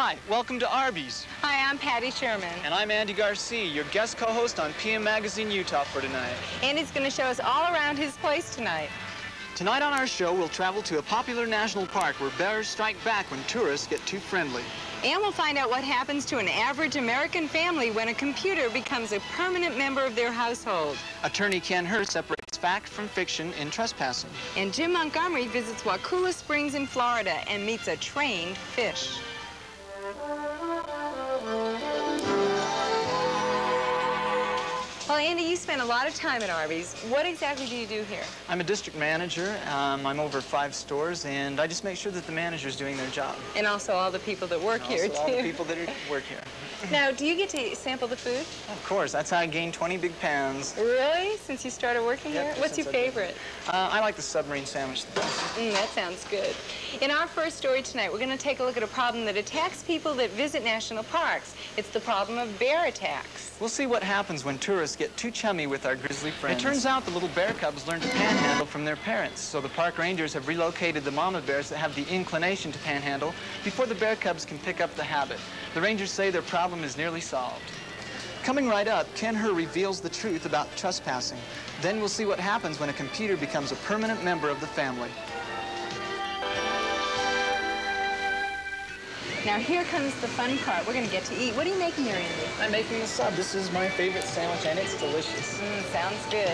Hi, welcome to Arby's. Hi, I'm Patty Sherman. And I'm Andy Garcia, your guest co-host on PM Magazine Utah for tonight. Andy's going to show us all around his place tonight. Tonight on our show, we'll travel to a popular national park where bears strike back when tourists get too friendly. And we'll find out what happens to an average American family when a computer becomes a permanent member of their household. Attorney Ken Hur separates fact from fiction in trespassing. And Jim Montgomery visits Wakulla Springs in Florida and meets a trained fish. Well, Andy, you spend a lot of time at Arby's. What exactly do you do here? I'm a district manager. I'm over 5 stores, and I just make sure that the manager's doing their job. And also all the people that work here, too. all the people that work here. Now, do you get to sample the food? Of course. That's how I gained 20 big pans. Really? Since you started working here? What's your favorite? I like the submarine sandwich the best. That sounds good. In our first story tonight, we're going to take a look at a problem that attacks people that visit national parks. It's the problem of bear attacks. We'll see what happens when tourists get too chummy with our grizzly friends. It turns out the little bear cubs learn to panhandle from their parents, so the park rangers have relocated the mama bears that have the inclination to panhandle before the bear cubs can pick up the habit. The rangers say their problem is nearly solved. Coming right up, Ken Hur reveals the truth about trespassing. Then we'll see what happens when a computer becomes a permanent member of the family. Now here comes the fun part. We're going to get to eat. What are you making here, Andy? I'm making the sub. This is my favorite sandwich, and it's delicious. Sounds good.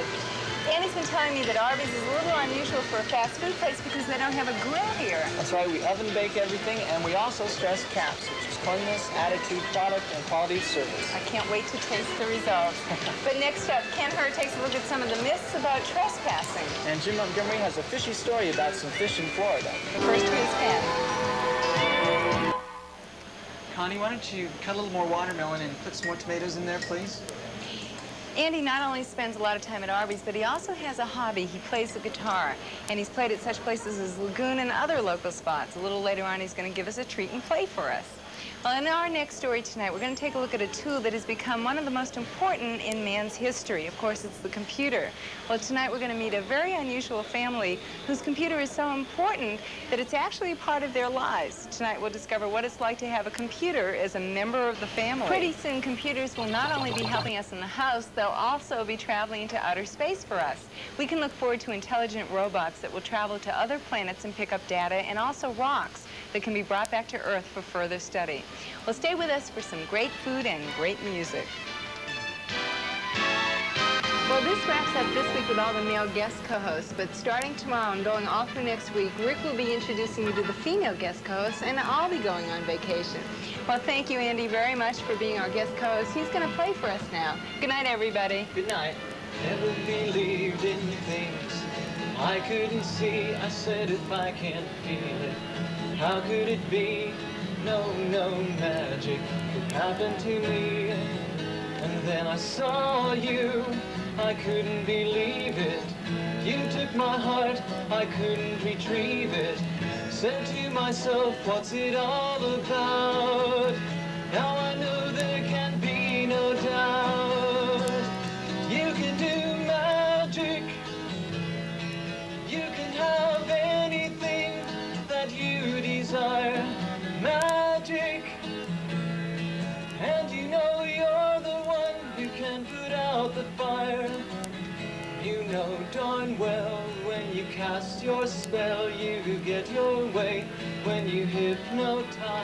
Andy's been telling me that Arby's is a little unusual for a fast food place because they don't have a grill here. That's right. We oven bake everything, and we also stress CAPS, which is cleanliness, attitude, product, and quality of service. I can't wait to taste the results. But next up, Ken Hur takes a look at some of the myths about trespassing. And Jim Montgomery has a fishy story about some fish in Florida. But first, here's Patty. Connie, why don't you cut a little more watermelon and put some more tomatoes in there, please? Andy not only spends a lot of time at Arby's, but he also has a hobby. He plays the guitar, and he's played at such places as Lagoon and other local spots. A little later on, he's going to give us a treat and play for us. Well, in our next story tonight, we're going to take a look at a tool that has become one of the most important in man's history. Of course, it's the computer. Well, tonight we're going to meet a very unusual family whose computer is so important that it's actually a part of their lives. Tonight we'll discover what it's like to have a computer as a member of the family. Pretty soon, computers will not only be helping us in the house, they'll also be traveling into outer space for us. We can look forward to intelligent robots that will travel to other planets and pick up data, and also rocks that can be brought back to Earth for further study. Well, stay with us for some great food and great music. Well, this wraps up this week with all the male guest co-hosts, but starting tomorrow and going all through next week, Rick will be introducing you to the female guest co-hosts, and I'll be going on vacation. Well, thank you, Andy, very much for being our guest co-host. He's going to play for us now. Good night, everybody. Good night. Never believed in things I couldn't see. I said if I can't feel it, how could it be? No magic could happen to me. And then I saw you, I couldn't believe it. You took my heart, I couldn't retrieve it. Said to myself, what's it all about? Now I know there can be no doubt. You can do magic. You can have anything that you desire. Magic. And you know you're the one who can put out the fire. You know darn well when you cast your spell, you get your way. When you hypnotize